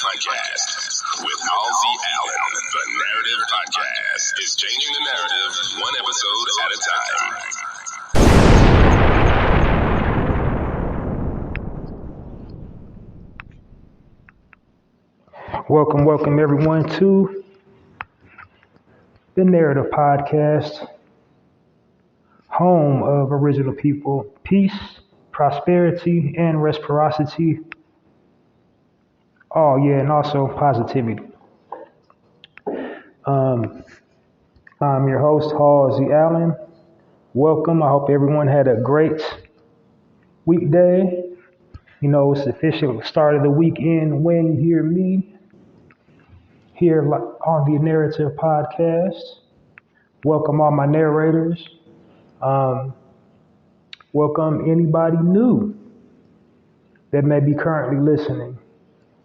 Podcast with Halsey Allen. The Narrative Podcast is changing the narrative one episode at a time. Welcome everyone to the Narrative Podcast, home of original people, peace, prosperity, and reciprocity. Oh yeah, and also positivity. I'm your host, Halsey Allen. Welcome. I hope everyone had a great weekday. You know, it's the official start of the weekend when you hear me here on the Narrative Podcast. Welcome all my narrators. Welcome anybody new that may be currently listening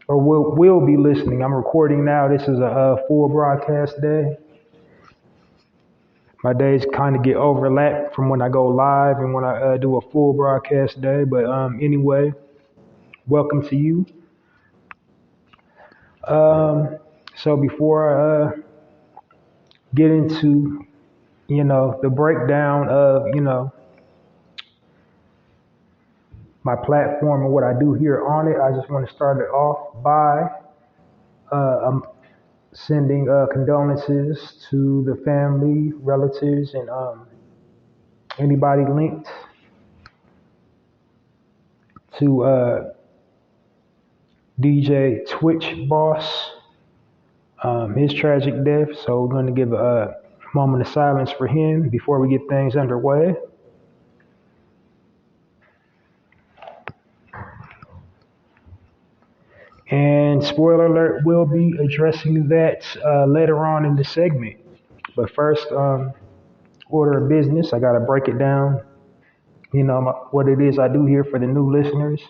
or will be listening. I'm recording now. This is a full broadcast day. My days kind of get overlapped from when I go live and when I do a full broadcast day. But anyway, welcome to you. So before I get into, the breakdown of, my platform and what I do here on it, I just want to start it off by sending condolences to the family, relatives, and anybody linked to DJ Twitch Boss, his tragic death. So we're going to give a moment of silence for him before we get things underway. And spoiler alert, we'll be addressing that later on in the segment. But first, order of business, I got to break it down, what it is I do here for the new listeners.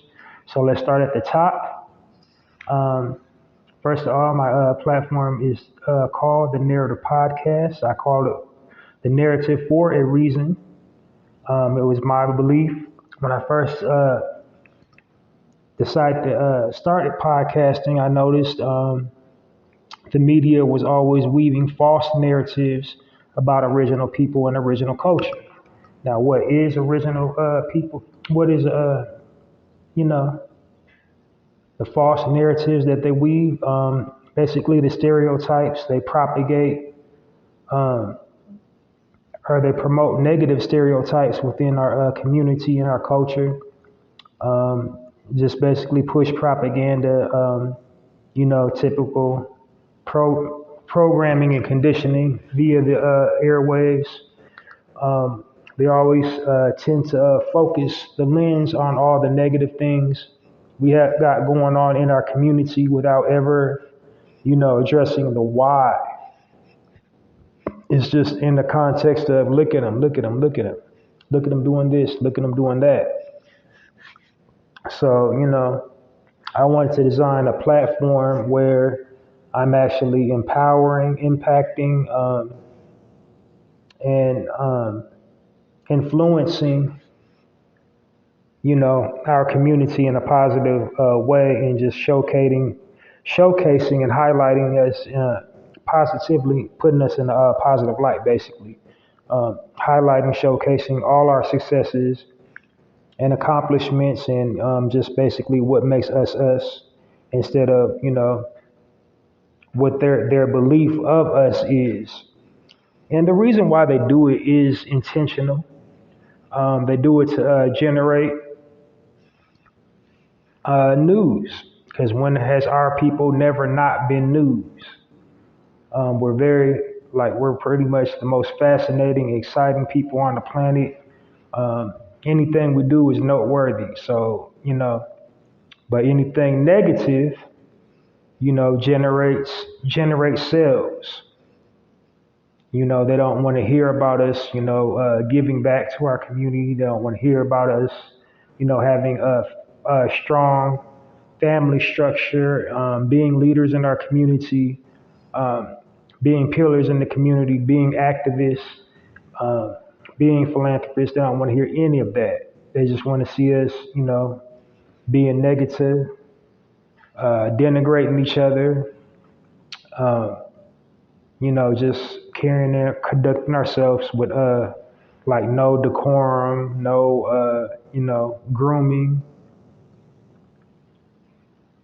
So let's start at the top. First of all, my platform is called the Narrative Podcast. I called it the Narrative for a reason. It was my belief when I first decided to start podcasting. I noticed the media was always weaving false narratives about original people and original culture. Now, what is original people? What is the false narratives that they weave? Basically, the stereotypes they propagate, or they promote negative stereotypes within our community and our culture. Just basically push propaganda, typical programming and conditioning via the airwaves. They always tend to focus the lens on all the negative things we have got going on in our community without ever, addressing the why. It's just in the context of look at them doing this, look at them doing that. So, I wanted to design a platform where I'm actually empowering, impacting, and influencing, our community in a positive way, and just showcasing and highlighting us, positively putting us in a positive light, basically. Highlighting, showcasing all our successes and accomplishments, and just basically what makes us us, instead of what their belief of us is. And the reason why they do it is intentional. They do it to generate news, because when has our people never not been news? We're pretty much the most fascinating, exciting people on the planet. Anything we do is noteworthy. So, but anything negative, generates sales. They don't want to hear about us, giving back to our community. They don't want to hear about us, having a strong family structure, being leaders in our community, being pillars in the community, being activists, being philanthropists. They don't want to hear any of that. They just want to see us, being negative, denigrating each other, uh, just carrying and conducting ourselves with like no decorum, no grooming.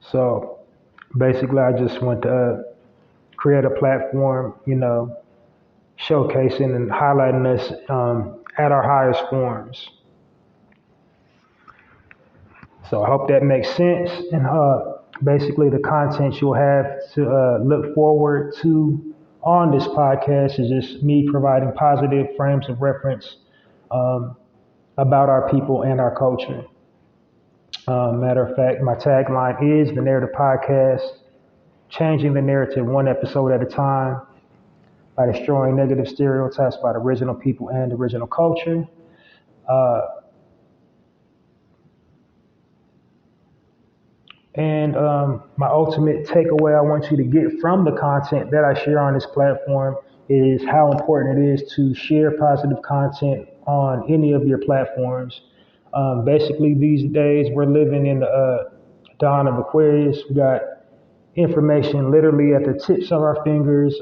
So basically, I just want to create a platform, showcasing and highlighting us at our highest forms. So I hope that makes sense. And basically, the content you'll have to look forward to on this podcast is just me providing positive frames of reference um, about our people and our culture. Matter of fact, my tagline is the Narrative Podcast, changing the narrative one episode at a time by destroying negative stereotypes about original people and original culture. Uh, and my ultimate takeaway I want you to get from the content that I share on this platform is how important it is to share positive content on any of your platforms. Basically, these days we're living in the dawn of Aquarius. We got information literally at the tips of our fingers.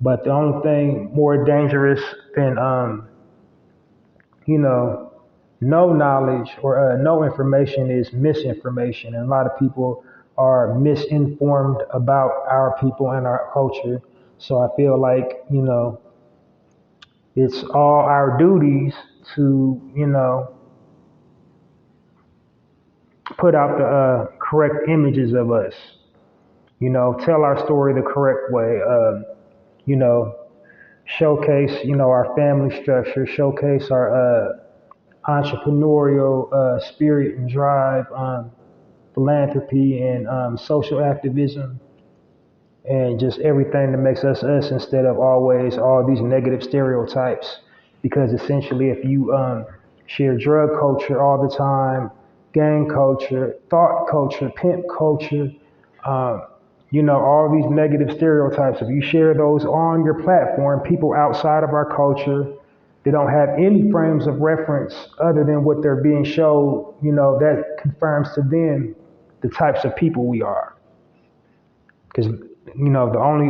But the only thing more dangerous than, you know, no knowledge or no information is misinformation. And a lot of people are misinformed about our people and our culture. So I feel like, it's all our duties to, put out the correct images of us, tell our story the correct way, you know, showcase, our family structure, showcase our entrepreneurial spirit and drive, philanthropy and social activism, and just everything that makes us us instead of always all these negative stereotypes. Because essentially, if you share drug culture all the time, gang culture, thought culture, pimp culture, um, all these negative stereotypes, if you share those on your platform, people outside of our culture, they don't have any frames of reference other than what they're being showed, that confirms to them the types of people we are. Because, the only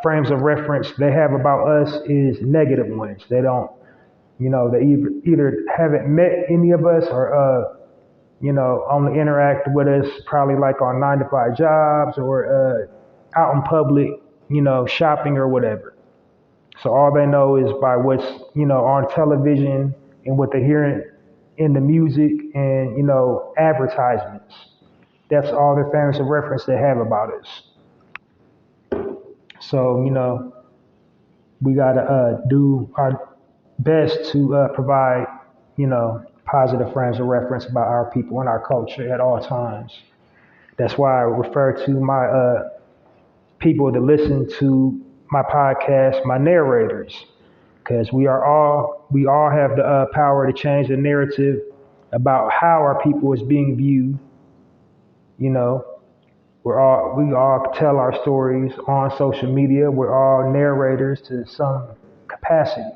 frames of reference they have about us is negative ones. They don't, they either haven't met any of us or, only interact with us probably like on 9 to 5 jobs or out in public, shopping or whatever. So all they know is by what's, on television and what they're hearing in the music and, advertisements. That's all the frames of reference they have about us. So, we got to do our best to provide, positive frames of reference about our people and our culture at all times. That's why I refer to my people that listen to my podcast, my narrators, because we all have the power to change the narrative about how our people is being viewed. You know, we all tell our stories on social media. We're all narrators to some capacity.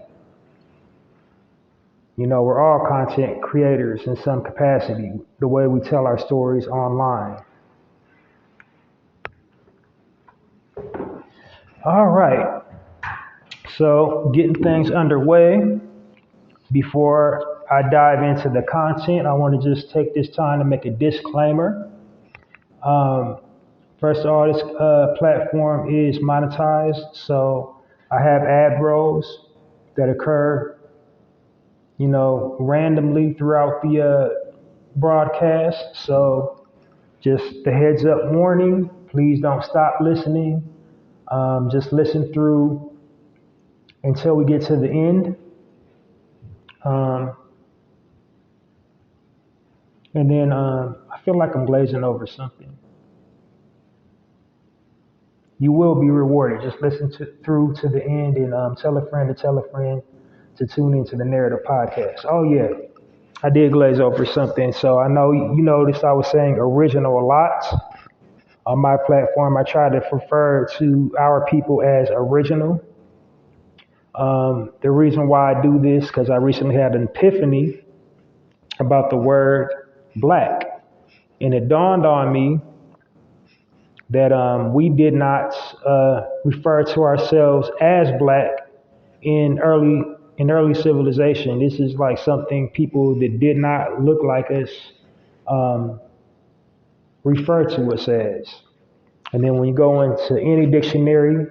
We're all content creators in some capacity, the way we tell our stories online. All right. So, getting things underway, before I dive into the content, I want to just take this time to make a disclaimer. Um, First of all, this platform is monetized, so I have ad rolls that occur, randomly throughout the broadcast. So just the heads up warning, please don't stop listening. Just listen through until we get to the end. Um, and then I feel like I'm glazing over something. You will be rewarded. Just listen through to the end and tell a friend to tune into the Narrative Podcast. Oh, yeah. I did glaze over something. So I know you noticed I was saying original a lot. On my platform, I try to refer to our people as original. The reason why I do this, because I recently had an epiphany about the word black. And it dawned on me that we did not refer to ourselves as black in early civilization. This is like something people that did not look like us um, refer to us as. And then when you go into any dictionary,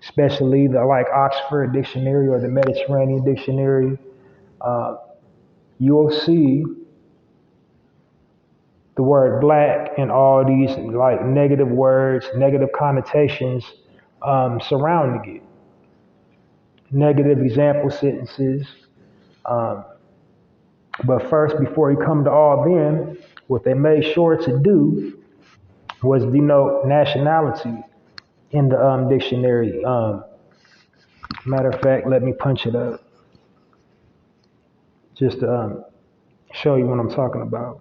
especially the like Oxford Dictionary or the Mediterranean Dictionary, uh, you'll see the word black and all these like negative words, negative connotations surrounding it, negative example sentences. Um, but first, before you come to all them, what they made sure to do was denote nationality in the dictionary. Matter of fact, let me punch it up just to show you what I'm talking about.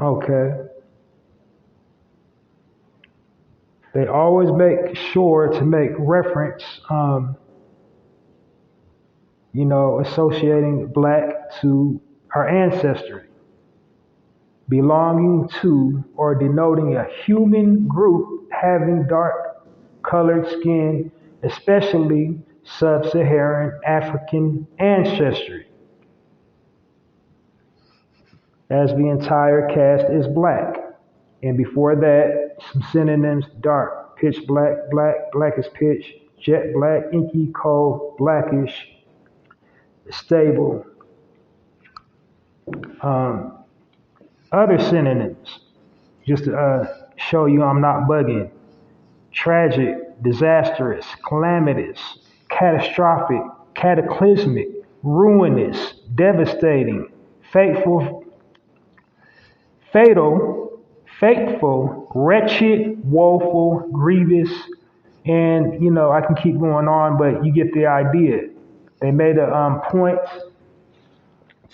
Okay. They always make sure to make reference, associating black to our ancestry, belonging to or denoting a human group having dark colored skin, especially sub-Saharan African ancestry, as the entire cast is black. And before that, some synonyms: dark, pitch black, black as pitch, jet black, inky, cold, blackish, stable. Um, Other synonyms, just to show you I'm not bugging: tragic, disastrous, calamitous, catastrophic, cataclysmic, ruinous, devastating, fateful, fatal, fateful, wretched, woeful, grievous, and I can keep going on, but you get the idea. They made a point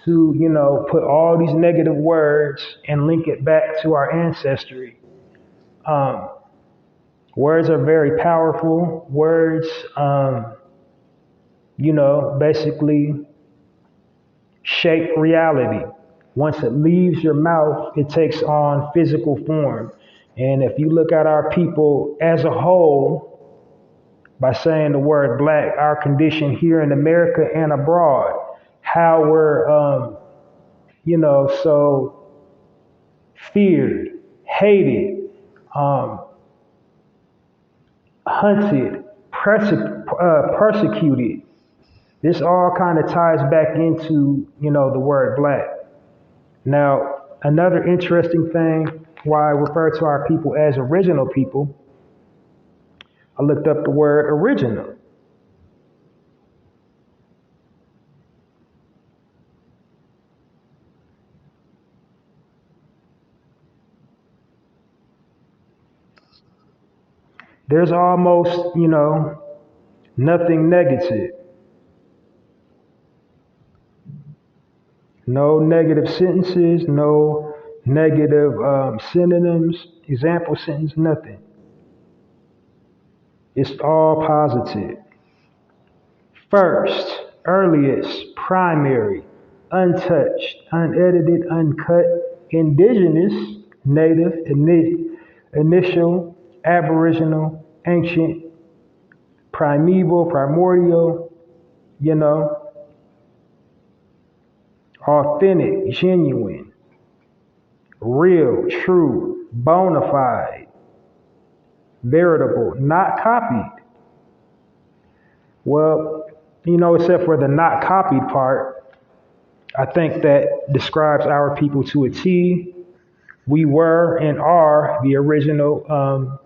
to put all these negative words and link it back to our ancestry. Um, Words are very powerful. Words, basically shape reality. Once it leaves your mouth, it takes on physical form. And if you look at our people as a whole, by saying the word black, our condition here in America and abroad, how we're, so feared, hated, um, hunted, persecuted. This all kind of ties back into, the word black. Now, another interesting thing why I refer to our people as original people, I looked up the word original. There's almost, nothing negative. No negative sentences, no negative synonyms, example sentence, nothing. It's all positive. First, earliest, primary, untouched, unedited, uncut, indigenous, native, initial, aboriginal, ancient, primeval, primordial, you know, authentic, genuine, real, true, bona fide, veritable, not copied. Well, except for the not copied part, I think that describes our people to a T. We were and are the original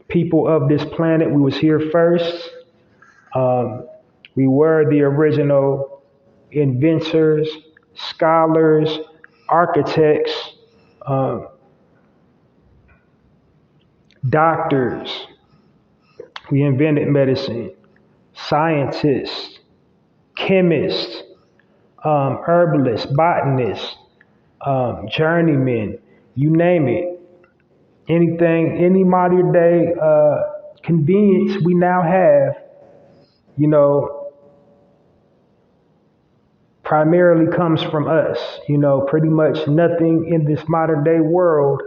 people of this planet. We was here first. Um, we were the original inventors, scholars, architects, um, doctors, we invented medicine, scientists, chemists, herbalists, botanists, journeymen, you name it. Anything, any modern day convenience we now have, you know, primarily comes from us. Pretty much nothing in this modern day world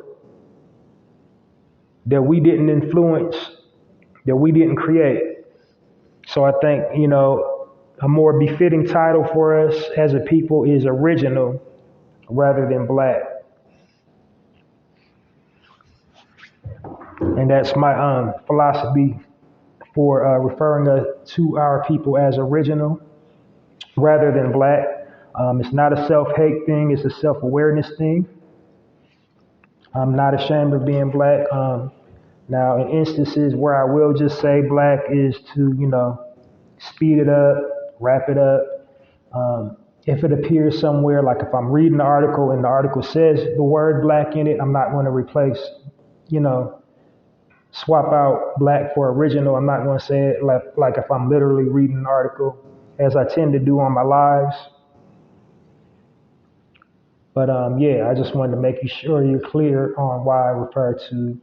that we didn't influence, that we didn't create. So I think, a more befitting title for us as a people is original rather than black. And that's my philosophy for referring to our people as original rather than black. It's not a self-hate thing, it's a self-awareness thing. I'm not ashamed of being black. Now, in instances where I will just say black is to, speed it up, wrap it up. If it appears somewhere, like if I'm reading the article and the article says the word black in it, I'm not going to replace, swap out black for original. I'm not going to say it like if I'm literally reading an article, as I tend to do on my lives. But yeah, I just wanted to make sure you're clear on why I refer to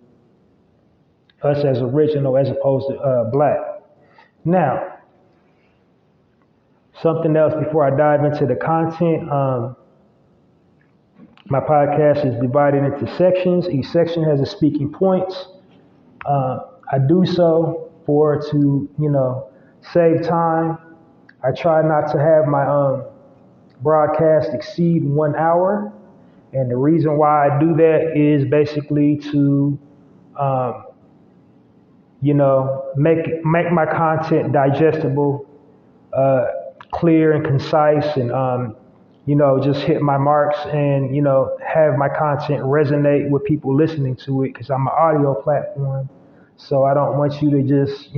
us as original as opposed to black. Now, something else before I dive into the content. My podcast is divided into sections. Each section has a speaking points. I do so to save time. I try not to have my broadcast exceed 1 hour. And the reason why I do that is basically to, make my content digestible, clear and concise, and, just hit my marks and, have my content resonate with people listening to it, because I'm an audio platform. So I don't want you to just,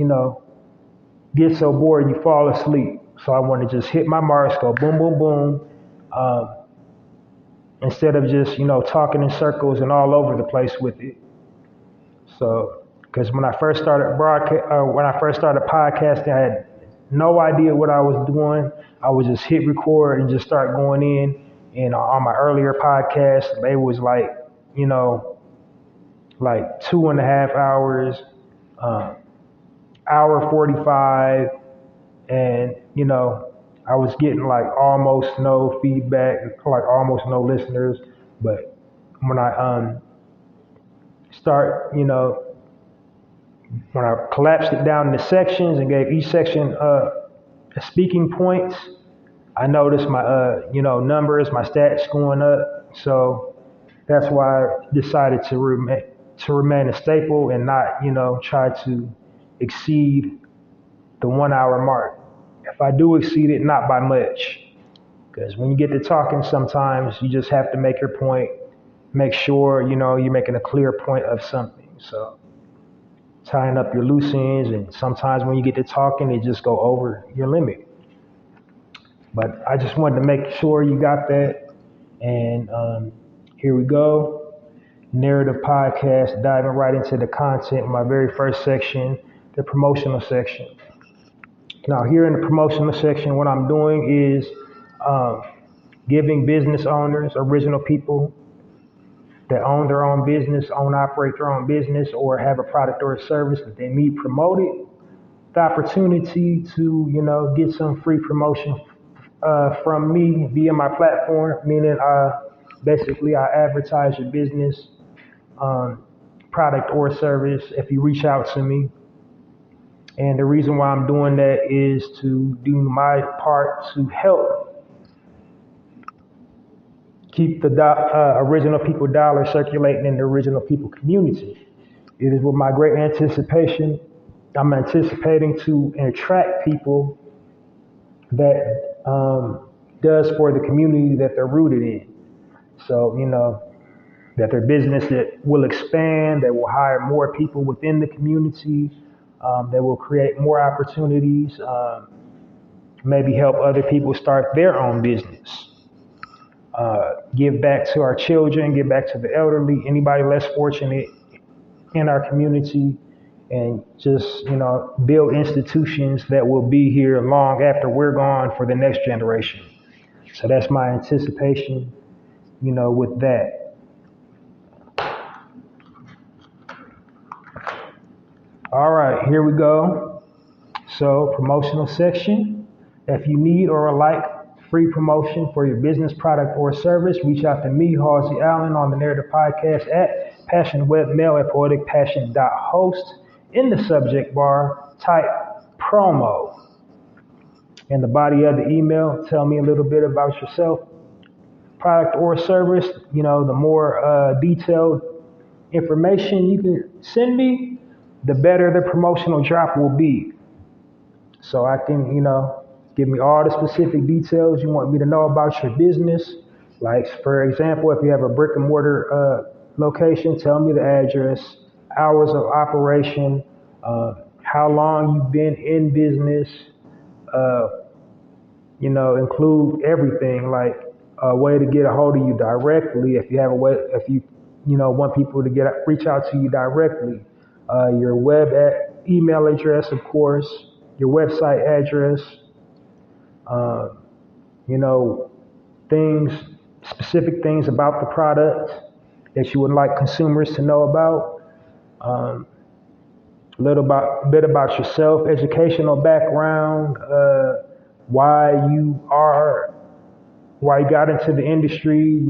get so bored you fall asleep. So I want to just hit my marks, go boom, boom, boom, instead of just, talking in circles and all over the place with it. So, because when I first started podcasting, I had no idea what I was doing. I would just hit record and just start going in. And on my earlier podcasts, they was like 2.5 hours, hour 45, and I was getting like almost no feedback, like almost no listeners. But when I when I collapsed it down into sections and gave each section speaking points, I noticed my numbers, my stats going up. So that's why I decided to remain a staple and not try to exceed the 1 hour mark. If I do exceed it, not by much. Because when you get to talking, sometimes you just have to make your point, make sure, you're making a clear point of something. So tying up your loose ends, and sometimes when you get to talking, it just go over your limit. But I just wanted to make sure you got that. And here we go. Narrative podcast, diving right into the content, my very first section, the promotional section. Now, here in the promotional section, what I'm doing is giving business owners, original people that own their own business, operate their own business, or have a product or a service that they need promoted, the opportunity to, get some free promotion from me via my platform, meaning basically I advertise your business, product or service if you reach out to me. And the reason why I'm doing that is to do my part to help keep the original people dollar circulating in the original people community. It is with my great anticipation, I'm anticipating to attract people that does for the community that they're rooted in. So, that their business that will expand, that will hire more people within the community, that will create more opportunities, maybe help other people start their own business, give back to our children, give back to the elderly, anybody less fortunate, in our community and just, build institutions that will be here long after we're gone for the next generation. So that's my anticipation, with that. All right, here we go. So, promotional section. If you need or like free promotion for your business, product, or service, reach out to me, Halsey Allen, on the Narrative Podcast at passionwebmail@poeticpassion.host. In the subject bar, type promo. In the body of the email, tell me a little bit about yourself, product or service. The more detailed information you can send me, the better the promotional drop will be. So I can, give me all the specific details you want me to know about your business. Like, for example, if you have a brick and mortar location, tell me the address, hours of operation, how long you've been in business, include everything, like a way to get a hold of you directly. If you have a way, if you, want people to reach out to you directly, your email address, of course, your website address, specific things about the product that you would like consumers to know about. A bit about yourself, educational background, why you got into the industry,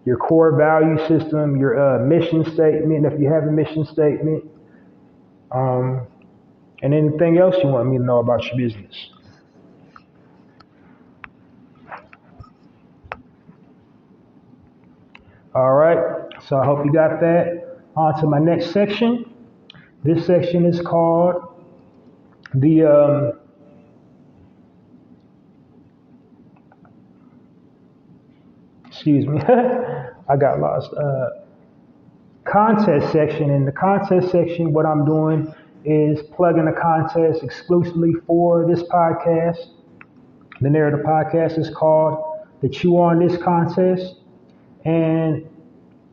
your core value system, your mission statement, if you have a mission statement, and anything else you want me to know about your business. All right, so I hope you got that. On to my next section. This section is called the excuse me, I got lost. Contest section. In the contest section, what I'm doing is plugging a contest exclusively for this podcast. The Narrative Podcast is called the Chew on This contest. And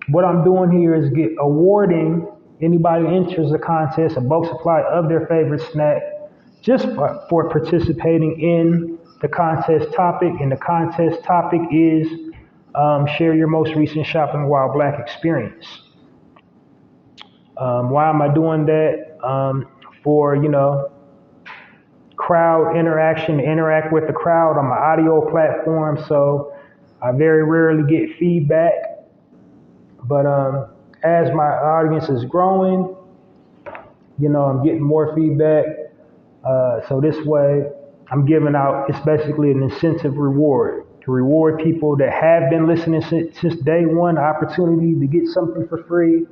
what I'm doing here is awarding anybody who enters the contest a bulk supply of their favorite snack just for participating in the contest topic. And the contest topic is share your most recent shopping while Black experience. Why am I doing that? For, crowd interaction, interact with the crowd. I'm an audio platform, so I very rarely get feedback. But as my audience is growing, I'm getting more feedback. So this way, I'm giving out, it's basically an incentive reward to reward people that have been listening since day one, the opportunity to get something for free.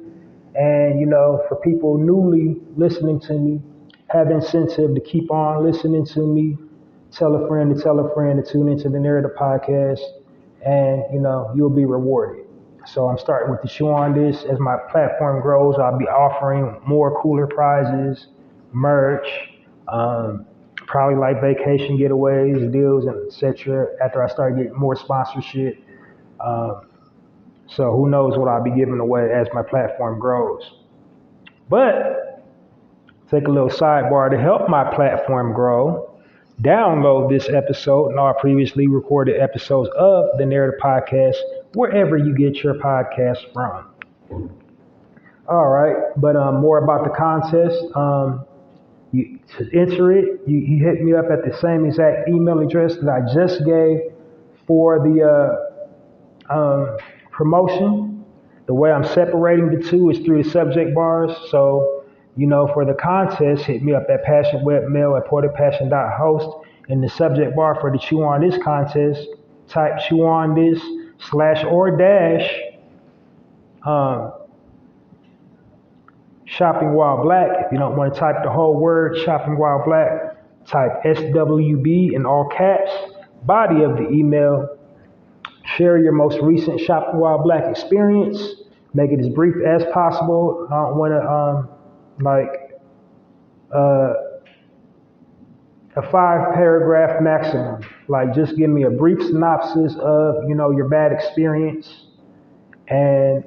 And, for people newly listening to me, have incentive to keep on listening to me, tell a friend to tune into the Narrative Podcast, and, you'll be rewarded. So I'm starting with the Chew on This. As my platform grows, I'll be offering more cooler prizes, merch, probably like vacation getaways, deals, and etc. after I start getting more sponsorship. So who knows what I'll be giving away as my platform grows. But take a little sidebar to help my platform grow. Download this episode and all previously recorded episodes of the Narrative Podcast wherever you get your podcast from. All right, but more about the contest. To enter it, you hit me up at the same exact email address that I just gave for the promotion. The way I'm separating the two is through the subject bars. So, for the contest, hit me up at passionwebmail@poeticpassion.host. In the subject bar for the Chew on This contest, type Chew on This / Shopping While Black. If you don't want to type the whole word, Shopping While Black, type SWB in all caps. Body of the email, share your most recent Shopping While Black experience. Make it as brief as possible. I don't want to a 5-paragraph maximum. Like, just give me a brief synopsis of, your bad experience, and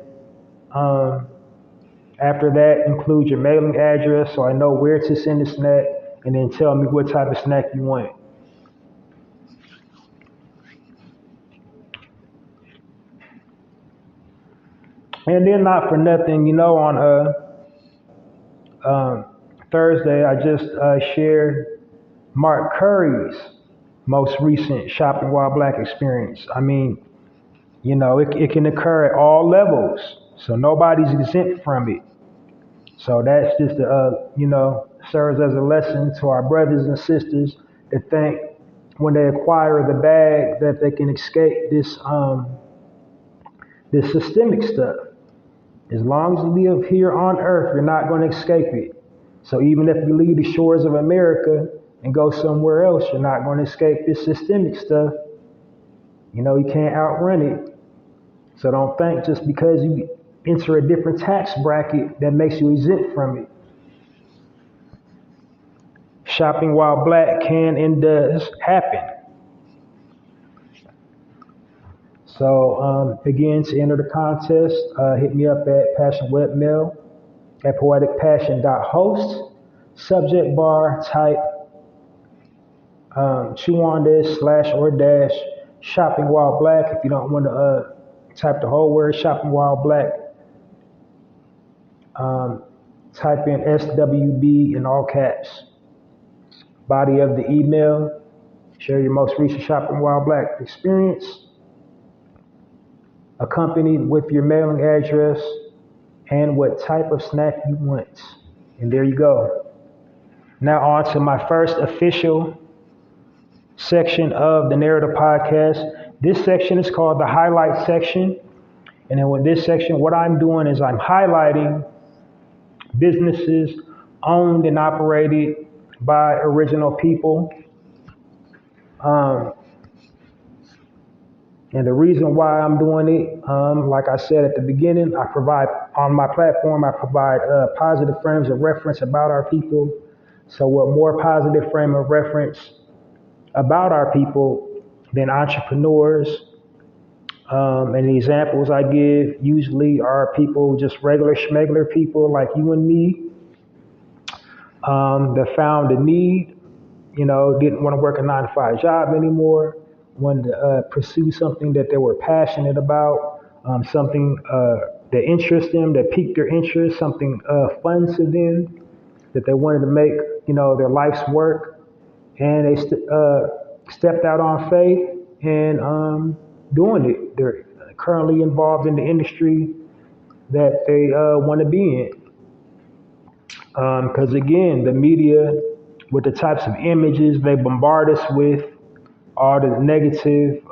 After that, include your mailing address so I know where to send the snack, and then tell me what type of snack you want. And then, not for nothing, on Thursday, I just shared Mark Curry's most recent Shopping While Black experience. I mean, it can occur at all levels, so nobody's exempt from it. So that's just, serves as a lesson to our brothers and sisters to think when they acquire the bag that they can escape this systemic stuff. As long as you live here on earth, you're not going to escape it. So even if you leave the shores of America and go somewhere else, you're not going to escape this systemic stuff. You can't outrun it. So don't think just because you enter a different tax bracket that makes you exempt from it. Shopping while black can and does happen. So again, to enter the contest, hit me up at passionwebmail at poeticpassion.host. Subject bar, type chew on this /or - shopping while black. If you don't want to type the whole word shopping while black, type in SWB in all caps. Body of the email, share your most recent shopping while black experience, accompanied with your mailing address and what type of snack you want. And there you go. Now on to my first official section of the Narrative Podcast. This section is called the highlight section. And then with this section, what I'm doing is I'm highlighting businesses owned and operated by original people. And the reason why I'm doing it, like I said at the beginning, on my platform, I provide positive frames of reference about our people. So what more positive frame of reference about our people than entrepreneurs? And the examples I give usually are people, just regular schmegler people like you and me, that found a need, didn't want to work a 9-to-5 job anymore, wanted to pursue something that they were passionate about, something that interests them, that piqued their interest, something fun to them, that they wanted to make, their life's work. And they stepped out on faith and doing it. They're currently involved in the industry that they want to be in. Because again, the media, with the types of images they bombard us with, all the negative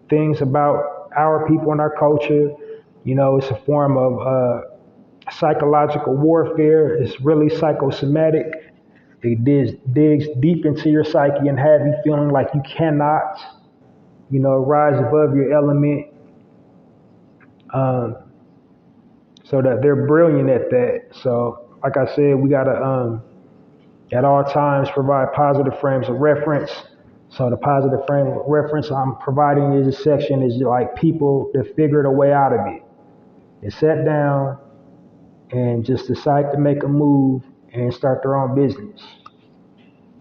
things about our people and our culture, it's a form of psychological warfare. It's really psychosomatic. It digs deep into your psyche and have you feeling like you cannot, rise above your element. So that they're brilliant at that. So, like I said, we gotta at all times provide positive frames of reference. So the positive frame of reference I'm providing in this section is like people that figured a way out of it. They sat down and just decided to make a move and start their own business.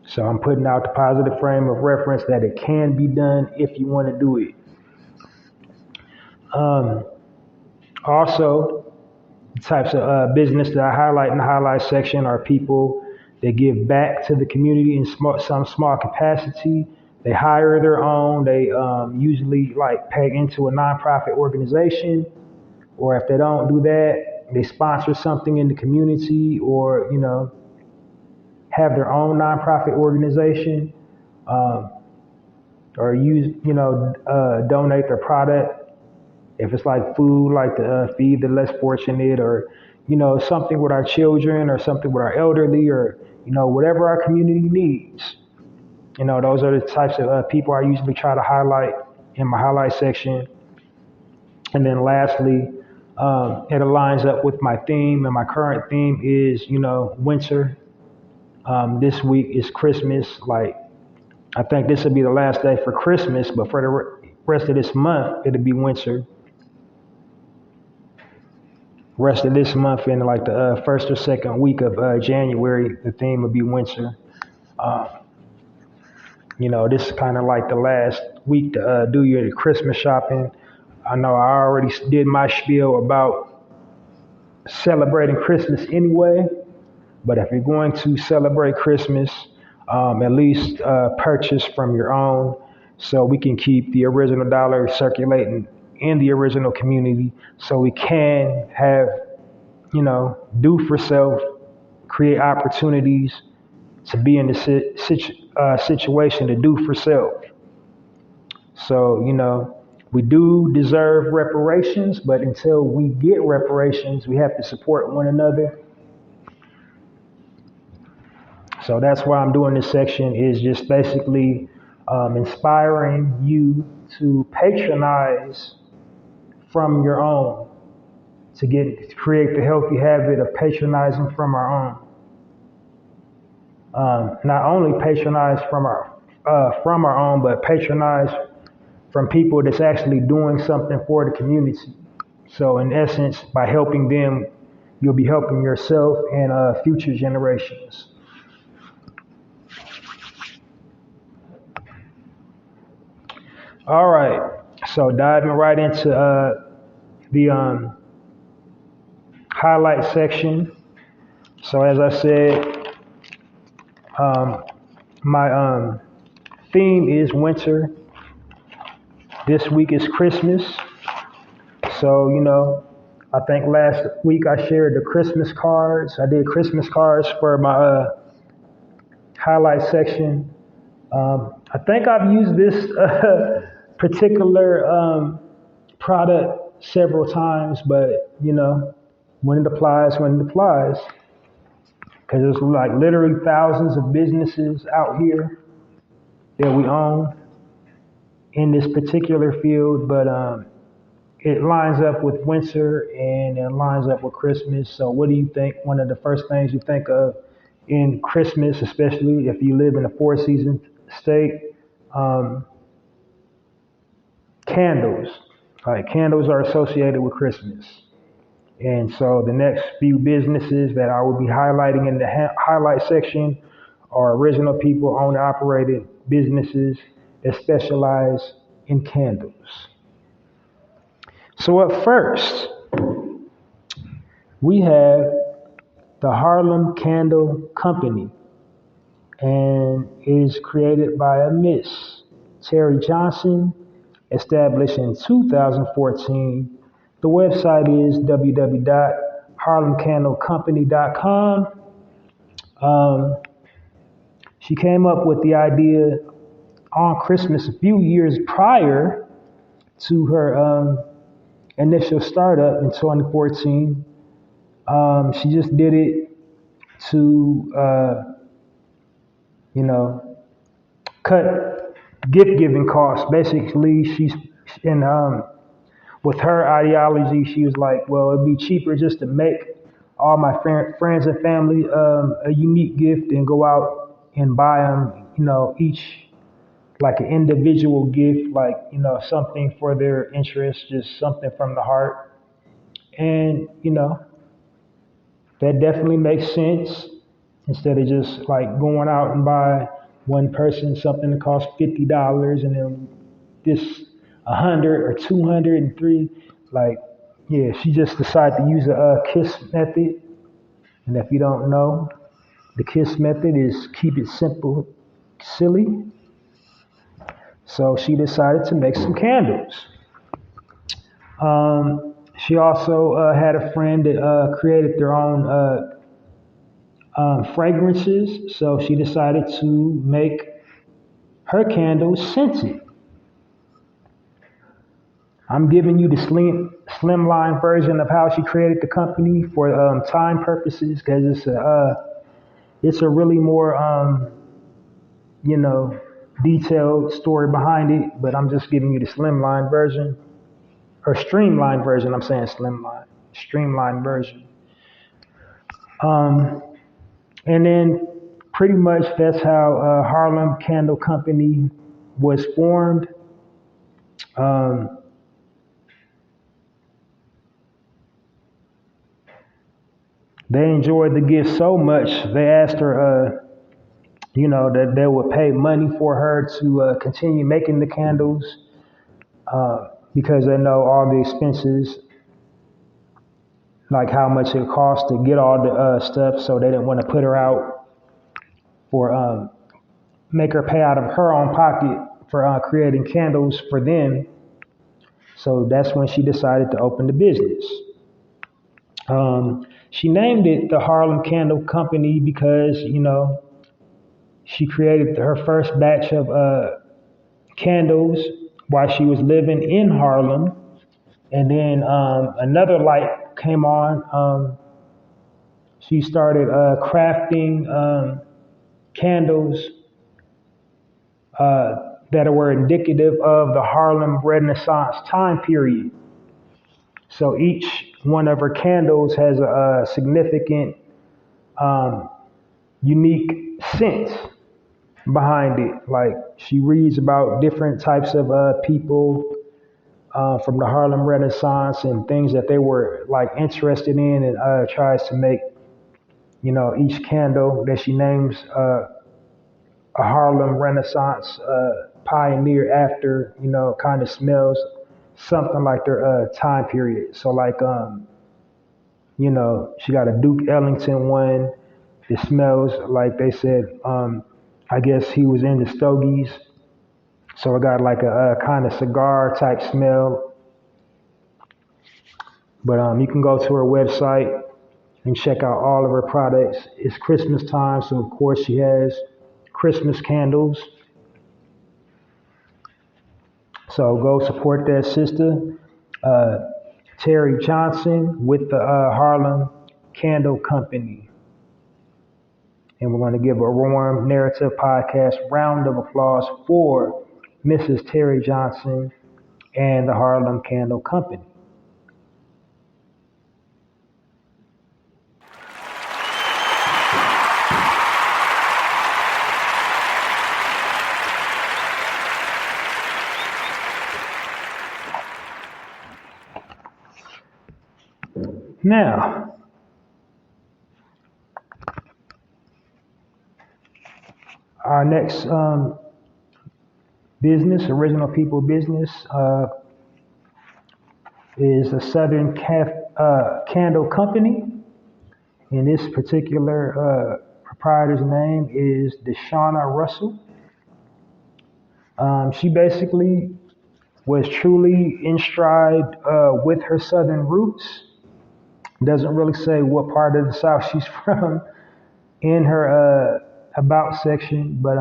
So I'm putting out the positive frame of reference that it can be done if you want to do it. Also, the types of business that I highlight in the highlight section are people that give back to the community in some small capacity. They hire their own. They usually peg into a nonprofit organization, or if they don't do that, they sponsor something in the community, or have their own nonprofit organization, or donate their product. If it's like food, like to feed the less fortunate, or something with our children, or something with our elderly, or whatever our community needs. Those are the types of people I usually try to highlight in my highlight section. And then lastly, it aligns up with my theme, and my current theme is winter. This week is Christmas. I think this will be the last day for Christmas, but for the rest of this month, it'll be winter. rest of this month and like the first or second week of January, the theme will be winter. Uh, this is kind of like the last week to do your Christmas shopping. I know I already did my spiel about celebrating Christmas anyway, but if you're going to celebrate Christmas, at least purchase from your own so we can keep the original dollar circulating in the original community so we can have, do for self, create opportunities to be in the situation to do for self. So, we do deserve reparations, but until we get reparations, we have to support one another. So that's why I'm doing this section is just basically inspiring you to patronize from your own, to create the healthy habit of patronizing from our own. Not only patronize from our own, but patronize from people that's actually doing something for the community. So in essence, by helping them, you'll be helping yourself and future generations. All right, so diving right into the highlight section. So as I said, my theme is winter. This week is Christmas. So, I think last week I shared the Christmas cards. I did Christmas cards for my highlight section. I think I've used this particular product several times, but, when it applies, Because there's like literally thousands of businesses out here that we own in this particular field, but it lines up with winter and it lines up with Christmas. So what do you think? One of the first things you think of in Christmas, especially if you live in a four-season state, candles. Like candles are associated with Christmas. And so the next few businesses that I will be highlighting in the highlight section are original people owned and operated businesses that specialize in candles. So up first, we have the Harlem Candle Company, and it is created by a Miss Terry Johnson, established in 2014. The website is www.harlemcandlecompany.com. She came up with the idea on Christmas a few years prior to her initial startup in 2014. She just did it to, cut gift giving costs. Basically, she's in with her ideology. She was like, well, it'd be cheaper just to make all my friends and family a unique gift and go out and buy them, each like an individual gift, like, something for their interest, just something from the heart. And, that definitely makes sense instead of just like going out and buy one person something that costs $50 and then this 100 or 203. Like, yeah, she just decided to use a KISS method. And if you don't know, the KISS method is keep it simple, silly. So she decided to make some candles. She also had a friend that created their own fragrances. So she decided to make her candles scented. I'm giving you the slimline version of how she created the company for time purposes, because it's a really more detailed story behind it. But I'm just giving you the slimline version or streamlined version. I'm saying streamlined version. And then pretty much that's how Harlem Candle Company was formed. They enjoyed the gift so much, they asked her, that they would pay money for her to continue making the candles because they know all the expenses, like how much it costs to get all the stuff. So they didn't want to put her out for make her pay out of her own pocket for creating candles for them. So that's when she decided to open the business. She named it the Harlem Candle Company because, she created her first batch of candles while she was living in Harlem. And then another light came on. She started crafting candles that were indicative of the Harlem Renaissance time period. So each one of her candles has a significant, unique scent behind it. Like she reads about different types of people from the Harlem Renaissance and things that they were like interested in, and tries to make, each candle that she names a Harlem Renaissance pioneer after, kind of smells something like their time period. So like, she got a Duke Ellington one. It smells like they said, I guess he was into stogies. So it got like a kind of cigar type smell. But you can go to her website and check out all of her products. It's Christmas time, so of course she has Christmas candles. So go support that sister, Terry Johnson with the Harlem Candle Company. And we're going to give a warm narrative podcast round of applause for Mrs. Terry Johnson and the Harlem Candle Company. Now, our next business, original people business, is a Southern Candle Company. And this particular proprietor's name is Deshauna Russell. She basically was truly in stride with her Southern roots. Doesn't really say what part of the South she's from in her about section, but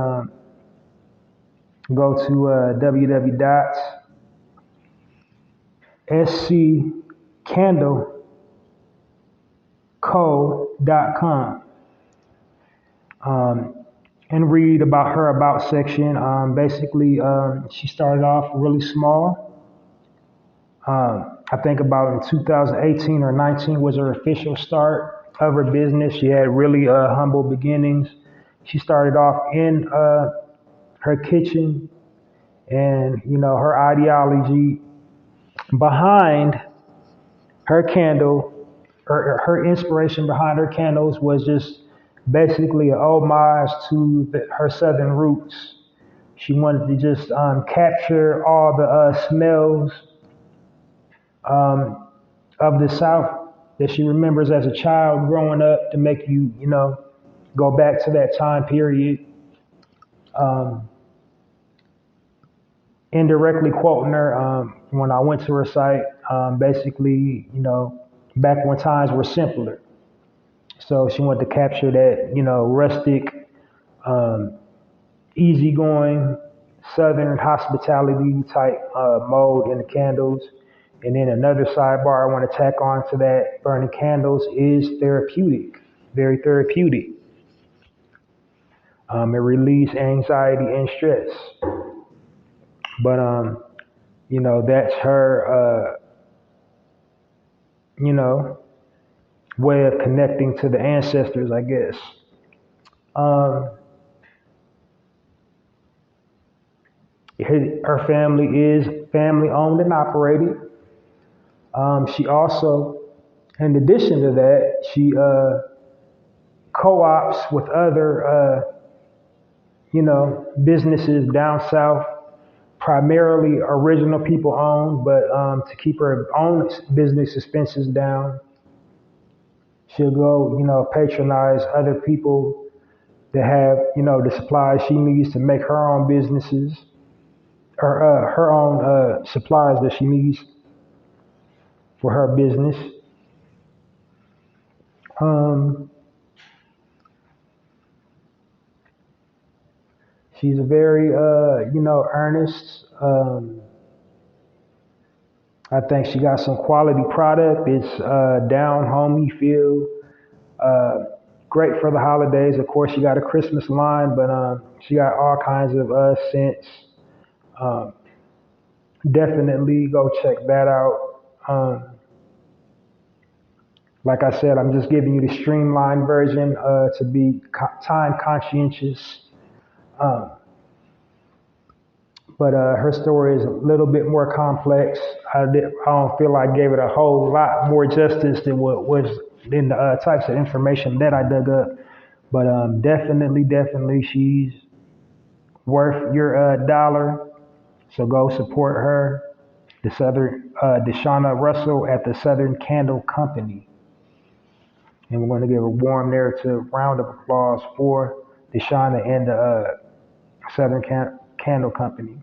go to www.sccandleco.com and read about her about section. Basically, she started off really small. I think about in 2018 or 19 was her official start of her business. She had really humble beginnings. She started off in her kitchen, and her ideology behind her candle, or her inspiration behind her candles, was just basically an homage to her Southern roots. She wanted to just capture all the smells of the South that she remembers as a child growing up, to make you, go back to that time period. Indirectly quoting her, when I went to her site, basically, back when times were simpler. So she wanted to capture that, rustic, easygoing, Southern hospitality type mode in the candles. And then another sidebar I want to tack on to that, burning candles is therapeutic, very therapeutic. It relieves anxiety and stress. But, that's her, way of connecting to the ancestors, I guess. Her family is family owned and operated. She also In addition to that, she co-ops with other, businesses down south, primarily original people owned, but to keep her own business expenses down, she'll go, patronize other people that have, the supplies she needs to make her own businesses, or her own supplies that she needs for her business. Um, she's a very, earnest. I think she got some quality product. It's down homey feel. Great for the holidays. Of course, she got a Christmas line, but she got all kinds of scents. Um, Definitely go check that out. Like I said, I'm just giving you the streamlined version to be time conscientious. Um, but her story is a little bit more complex. I don't feel I gave it a whole lot more justice than what was in the types of information that I dug up. But definitely, she's worth your dollar. So go support her, the Southern Deshauna Russell at the Southern Candle Company. And we're going to give a warm narrative round of applause for Deshauna and the Southern Candle Company.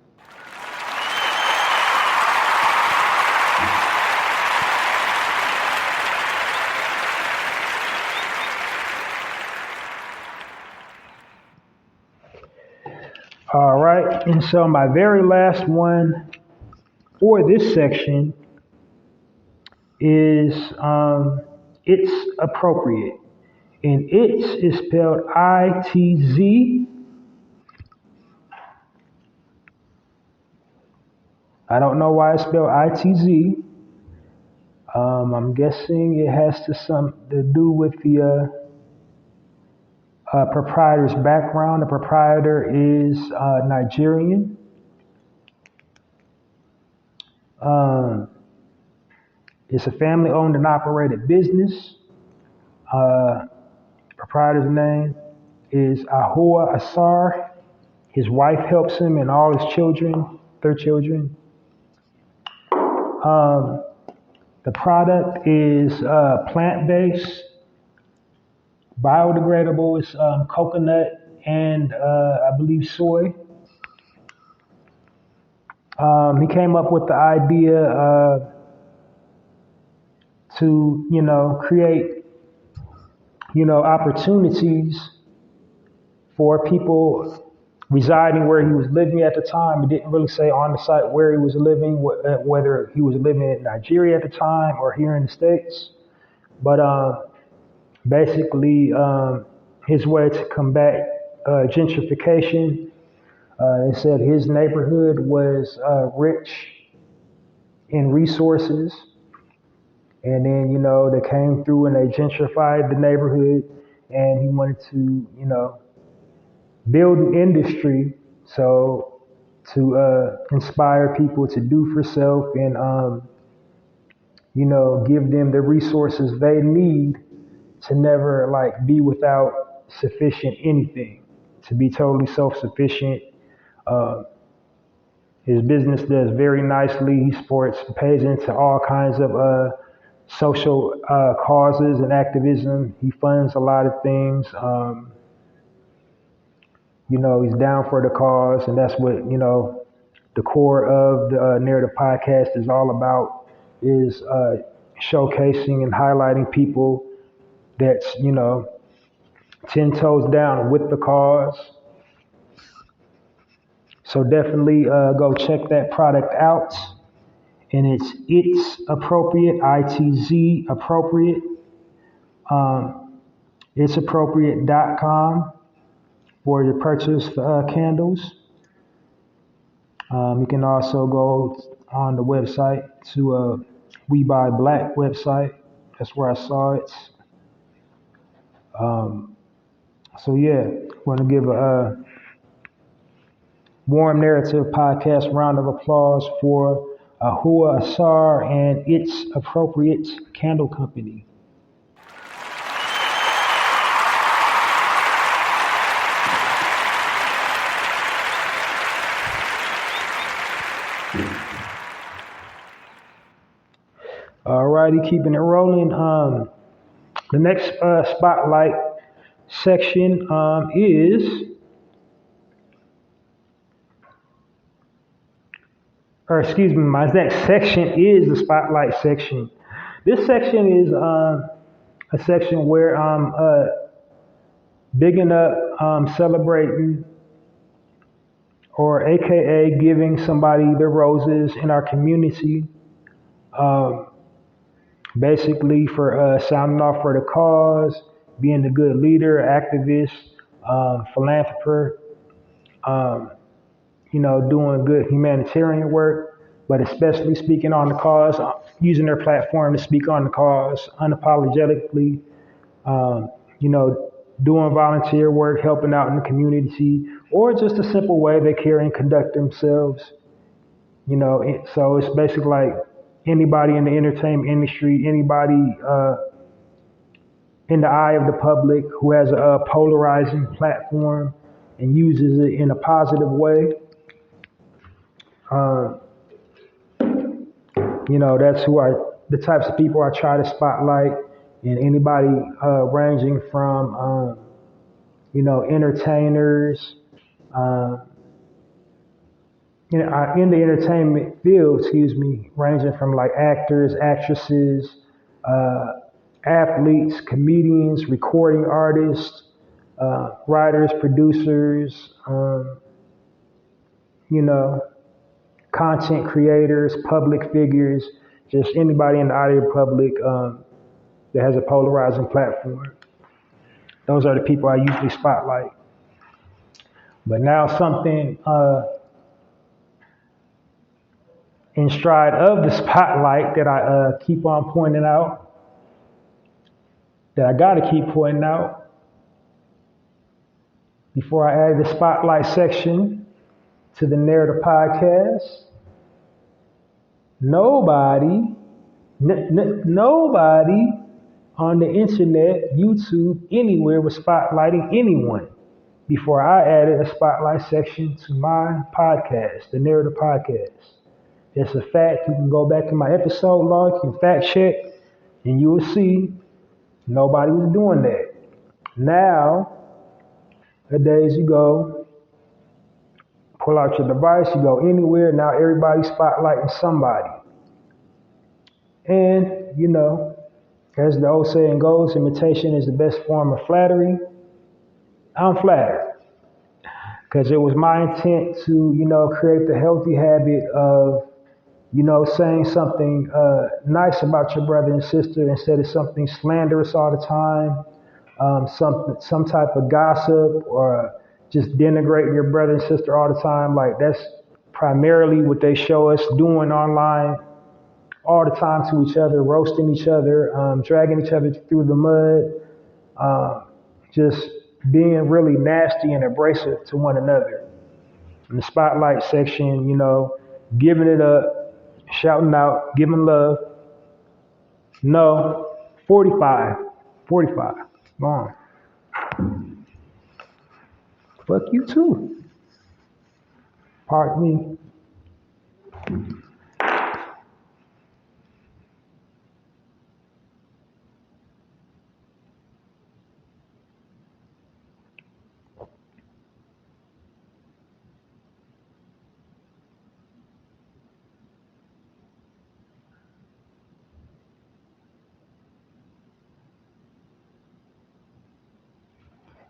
All right, and so my very last one for this section is it's appropriate. And it's is spelled I-T-Z. I don't know why it's spelled I-T-Z. I'm guessing it has to do with the proprietor's background. The proprietor is Nigerian. It's a family-owned and operated business. Proprietor's name is Ahua Asar. His wife helps him and all his children, their children. The product is plant-based, biodegradable. It's coconut and I believe soy. He came up with the idea to create, opportunities for people residing where he was living at the time. It didn't really say on the site where he was living, whether he was living in Nigeria at the time or here in the States. But basically, his way to combat gentrification, it said his neighborhood was rich in resources. And then, they came through and they gentrified the neighborhood, and he wanted to, build an industry so to inspire people to do for self and give them the resources they need to never be without sufficient anything, to be totally self-sufficient. His business does very nicely. He pays into all kinds of social causes and activism. He funds a lot of things. He's down for the cause, and that's what, the core of the Narrative Podcast is all about, is showcasing and highlighting people that's, 10 toes down with the cause. So definitely go check that product out. And it's appropriate, I-T-Z, appropriate. It's appropriate.com for your purchase candles. You can also go on the website to We Buy Black website. That's where I saw it. So yeah, want to give a warm narrative podcast round of applause for Ahua Asar and its appropriate candle company. Alrighty, keeping it rolling. The next spotlight section my next section is the spotlight section. This section is a section where I'm bigging up, celebrating, or AKA giving somebody their roses in our community. Basically for sounding off for the cause, being a good leader, activist, philanthropist, doing good humanitarian work, but especially speaking on the cause, using their platform to speak on the cause unapologetically, doing volunteer work, helping out in the community, or just a simple way they care and conduct themselves. So it's basically like anybody in the entertainment industry, anybody in the eye of the public who has a polarizing platform and uses it in a positive way. Uh, that's the types of people I try to spotlight, and anybody ranging from, entertainers, uh, in the entertainment field, ranging from like actors, actresses, uh, athletes, comedians, recording artists, writers, producers, you know, content creators, public figures, just anybody in the eye of the public that has a polarizing platform. Those are the people I usually spotlight. But now something in stride of the spotlight that I keep on pointing out, that I gotta keep pointing out before I add the spotlight section to the narrative podcast. Nobody on the internet, YouTube, anywhere was spotlighting anyone before I added a spotlight section to my podcast, the narrative podcast. It's a fact. You can go back to my episode log, you can fact check, and you will see nobody was doing that. Now, nowadays you go, pull out your device, you go anywhere, now everybody's spotlighting somebody. And, as the old saying goes, imitation is the best form of flattery. I'm flattered because it was my intent to, create the healthy habit of, saying something nice about your brother and sister instead of something slanderous all the time, some type of gossip or just denigrating your brother and sister all the time. Like that's primarily what they show us doing online all the time to each other, roasting each other, dragging each other through the mud, just being really nasty and abrasive to one another. In the spotlight section, giving it up, shouting out, giving love. No, 45, 45, gone. Fuck you too. Pardon me.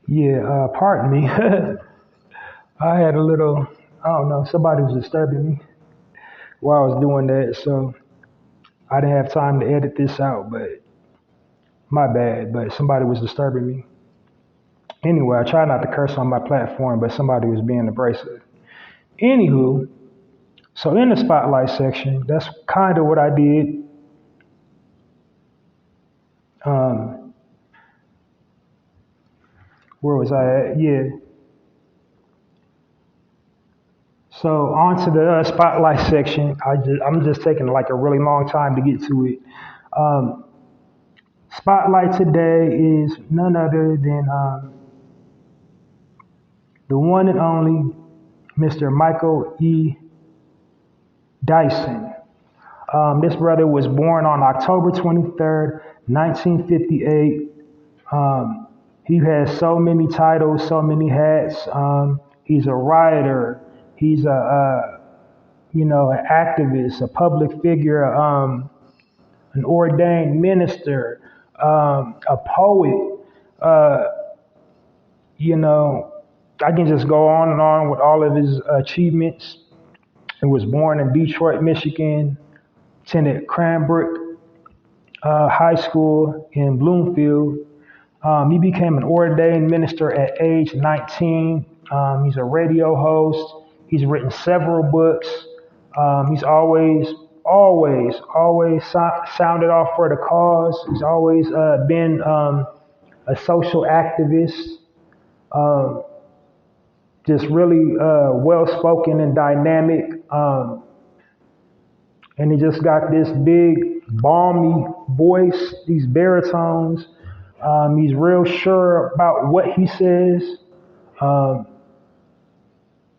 Yeah, pardon me. I had a little, I don't know, somebody was disturbing me while I was doing that, so I didn't have time to edit this out, but my bad, but somebody was disturbing me. Anyway, I try not to curse on my platform, but somebody was being abrasive. Anywho, so in the spotlight section, that's kind of what I did. Um, where was I at? Yeah. So on to the spotlight section. I'm just taking like a really long time to get to it. Um, Spotlight today is none other than the one and only Mr. Michael E. Dyson. This brother was born on October 23rd, 1958. Um, he has so many titles, so many hats. He's a writer. He's an activist, a public figure, an ordained minister, a poet. Uh, you know, I can just go on and on with all of his achievements. He was born in Detroit, Michigan, attended Cranbrook High School in Bloomfield. He became an ordained minister at age 19. He's a radio host. He's written several books. He's always sounded off for the cause. He's always been a social activist, um, just really well spoken and dynamic. And he just got this big, balmy voice, these baritones. He's real sure about what he says. Um,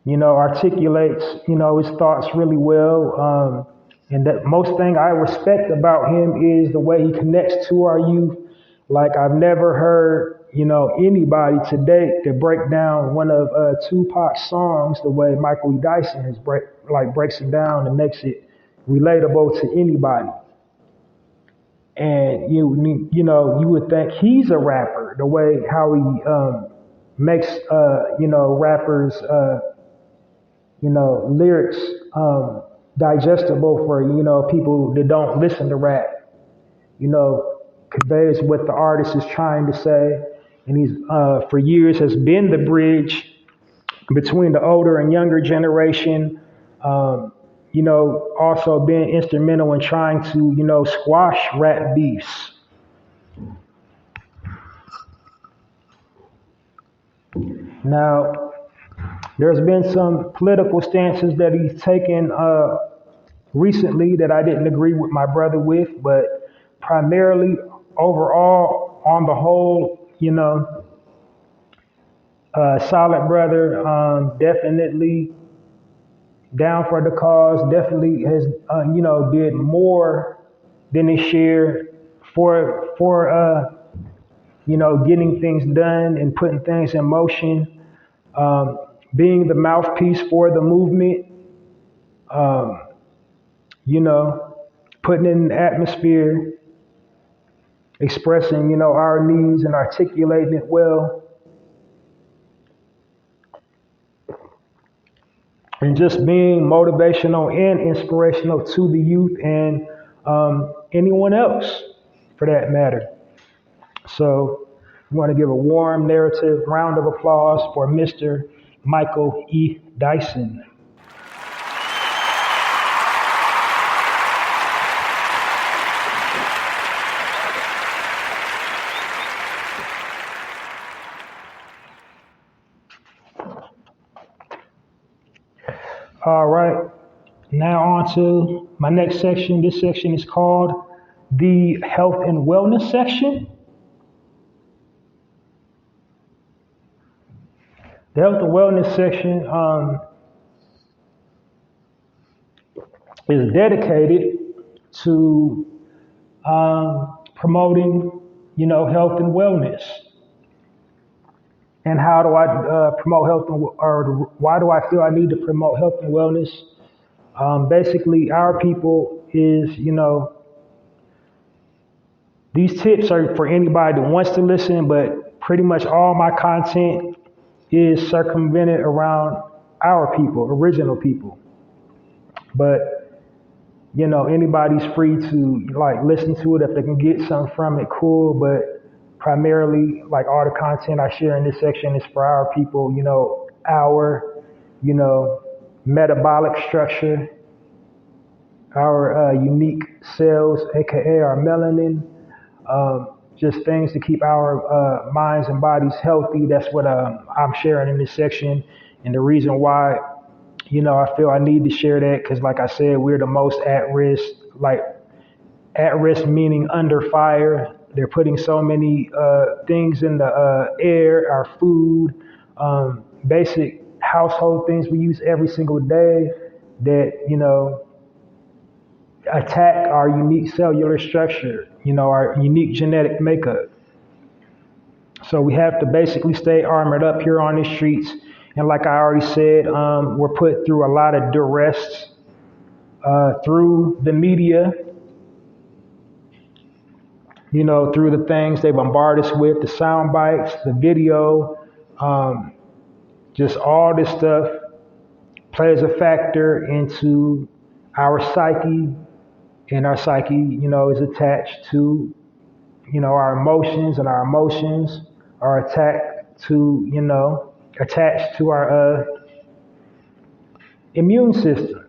Articulates, his thoughts really well. And that most thing I respect about him is the way he connects to our youth. Like I've never heard, anybody to date to break down one of Tupac's songs the way Michael E. Dyson breaks it down and makes it relatable to anybody. And you would think he's a rapper the way how he makes rappers lyrics digestible for people that don't listen to rap. Conveys what the artist is trying to say, and he's for years has been the bridge between the older and younger generation. Also being instrumental in trying to squash rap beefs. Now, there's been some political stances that he's taken recently that I didn't agree with my brother with, but primarily overall, on the whole, solid brother, definitely down for the cause, definitely has, did more than his share for getting things done and putting things in motion, being the mouthpiece for the movement, um, putting in the atmosphere, expressing, our needs and articulating it well, and just being motivational and inspirational to the youth and anyone else for that matter. So I want to give a warm narrative round of applause for Mr. Michael E. Dyson. All right, now on to my next section. This section is called the Health and Wellness section. The Health and Wellness section is dedicated to promoting, health and wellness. And how do I promote health or why do I feel I need to promote health and wellness? Basically, our people is, these tips are for anybody that wants to listen, but pretty much all my content is circumvented around our people, original people. But, anybody's free to listen to it. If they can get something from it, cool. But primarily, all the content I share in this section is for our people, our, metabolic structure, our unique cells, aka our melanin, just things to keep our minds and bodies healthy. That's what I'm sharing in this section. And the reason why I feel I need to share that because, like I said, we're the most at risk. Like at risk meaning under fire. They're putting so many things in the air, our food, basic household things we use every single day that attack our unique cellular structure, our unique genetic makeup. So we have to basically stay armored up here on the streets. And like I already said, we're put through a lot of duress through the media, through the things they bombard us with, the sound bites, the video, just all this stuff plays a factor into our psyche, and our psyche, is attached to, our emotions, and our emotions are attached to our immune system.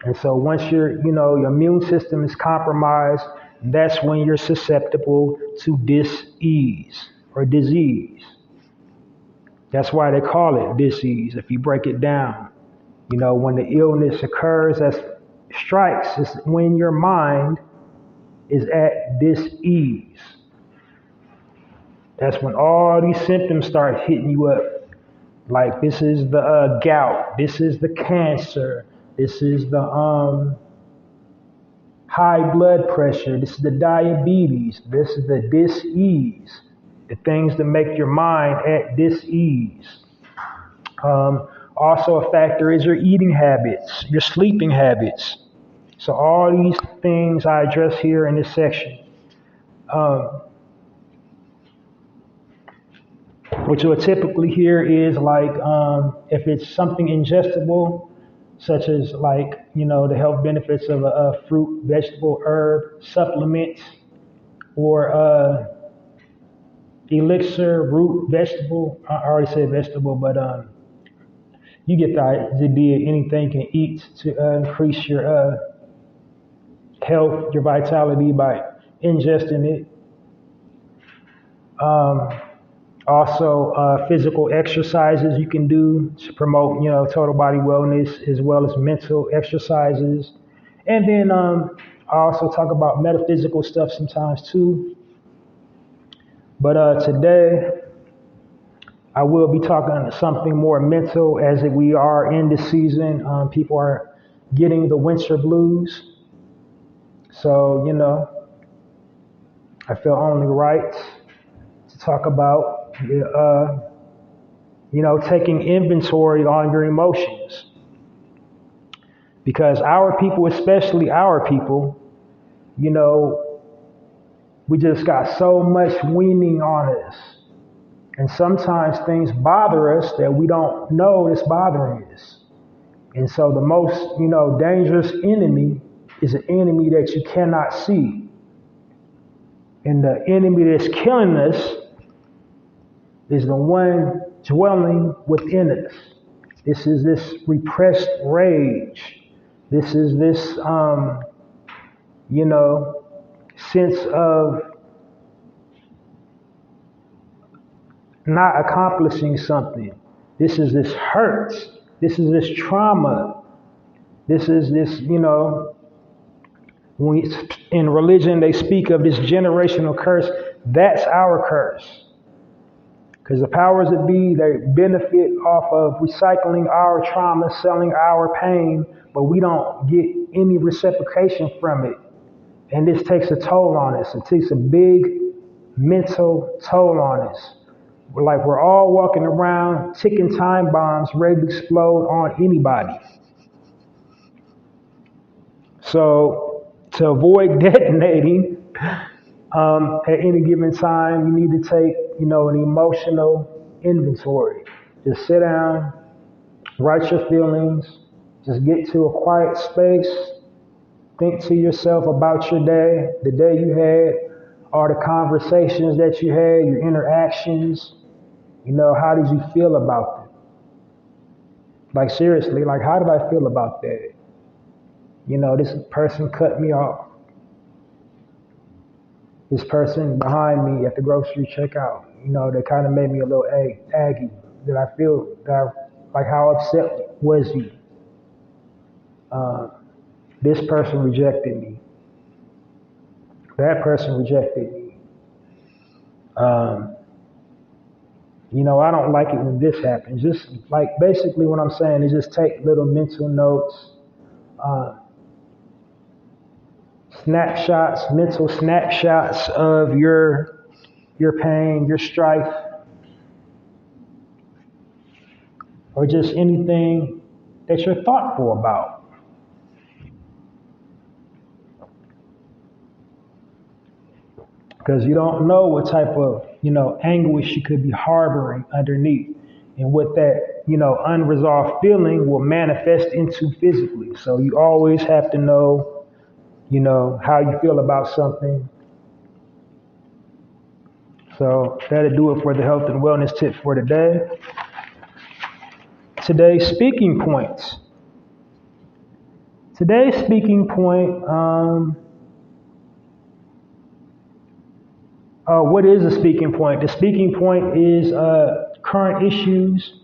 And so once your immune system is compromised, that's when you're susceptible to dis-ease or disease. That's why they call it disease. If you break it down, when the illness occurs, that strikes is when your mind is at dis-ease. That's when all these symptoms start hitting you up. Like this is the gout, this is the cancer, this is the high blood pressure, this is the diabetes, this is the dis-ease, the things that make your mind at dis-ease. Also a factor is your eating habits, your sleeping habits. So all these things I address here in this section. What you'll typically hear is like if it's something ingestible, such as like, the health benefits of a fruit, vegetable, herb, supplements, or elixir, root, vegetable. I already said vegetable, but you get the idea. Anything you can eat to increase your health, your vitality by ingesting it. Also, physical exercises you can do to promote, total body wellness, as well as mental exercises. And then I also talk about metaphysical stuff sometimes too. But today, I will be talking something more mental as we are in this season. People are getting the winter blues. So, I feel only right to talk about taking inventory on your emotions. Because our people, especially our people, we just got so much weaning on us. And sometimes things bother us that we don't know it's bothering us. And so the most, dangerous enemy is an enemy that you cannot see. And the enemy that's killing us is the one dwelling within us. This is this repressed rage. This is this, sense of not accomplishing something. This is this hurt. This is this trauma. This is this, when in religion they speak of this generational curse. That's our curse. Because the powers that be, they benefit off of recycling our trauma, selling our pain, but we don't get any reciprocation from it. And this takes a toll on us. It takes a big mental toll on us. We're all walking around ticking time bombs ready to explode on anybody. So to avoid detonating at any given time, you need to take, an emotional inventory. Just sit down, write your feelings, just get to a quiet space, think to yourself about your day, the day you had, all the conversations that you had, your interactions. How did you feel about them? Like seriously, how did I feel about that? This person cut me off. This person behind me at the grocery checkout, they kind of made me a little aggy. Did I feel how upset was you? This person rejected me. That person rejected me. Um, I don't like it when this happens. Just like basically what I'm saying is just take little mental notes, uh, mental snapshots of your pain, your strife, or just anything that you're thoughtful about. Because you don't know what type of, anguish you could be harboring underneath and what that, unresolved feeling will manifest into physically. So you always have to know, how you feel about something. So that'll do it for the health and wellness tip for today. Today's speaking points. Today's speaking point, what is a speaking point? The speaking point is current issues,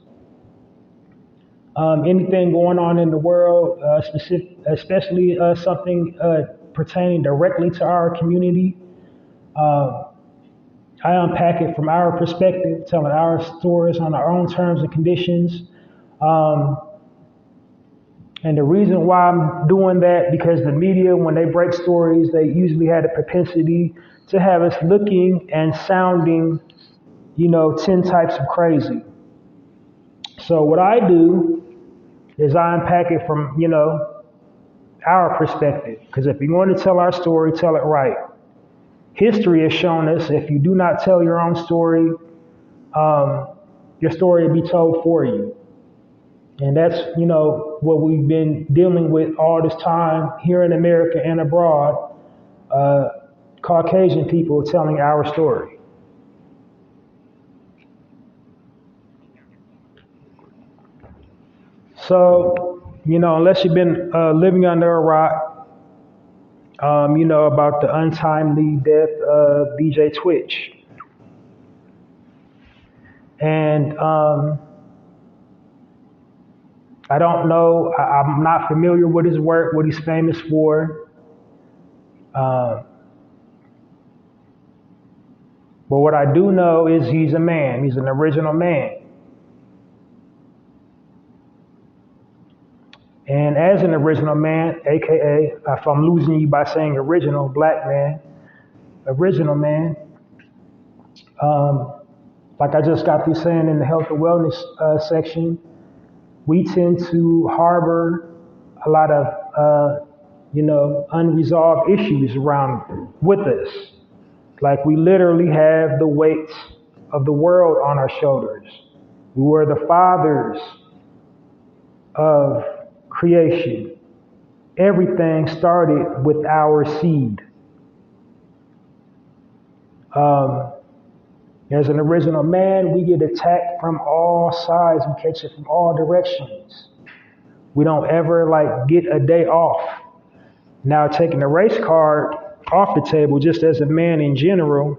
anything going on in the world, especially something pertaining directly to our community. I unpack it from our perspective, telling our stories on our own terms and conditions. And the reason why I'm doing that, because the media, when they break stories, they usually have the propensity to have us looking and sounding, 10 types of crazy. So what I do is I unpack it from, our perspective. Because if you want to tell our story, tell it right. History has shown us if you do not tell your own story, your story will be told for you. And that's, what we've been dealing with all this time here in America and abroad, Caucasian people telling our story. So, unless you've been living under a rock, about the untimely death of DJ Twitch. And I don't know, I'm not familiar with his work, what he's famous for. But what I do know is he's a man, he's an original man. And as an original man, AKA, if I'm losing you by saying original, black man, original man, like I just got through saying in the health and wellness section, we tend to harbor a lot of, unresolved issues around with us. Like we literally have the weight of the world on our shoulders. We were the fathers of creation. Everything started with our seed. As an original man, we get attacked from all sides. We catch it from all directions. We don't ever get a day off. Now, taking the race card off the table, just as a man in general,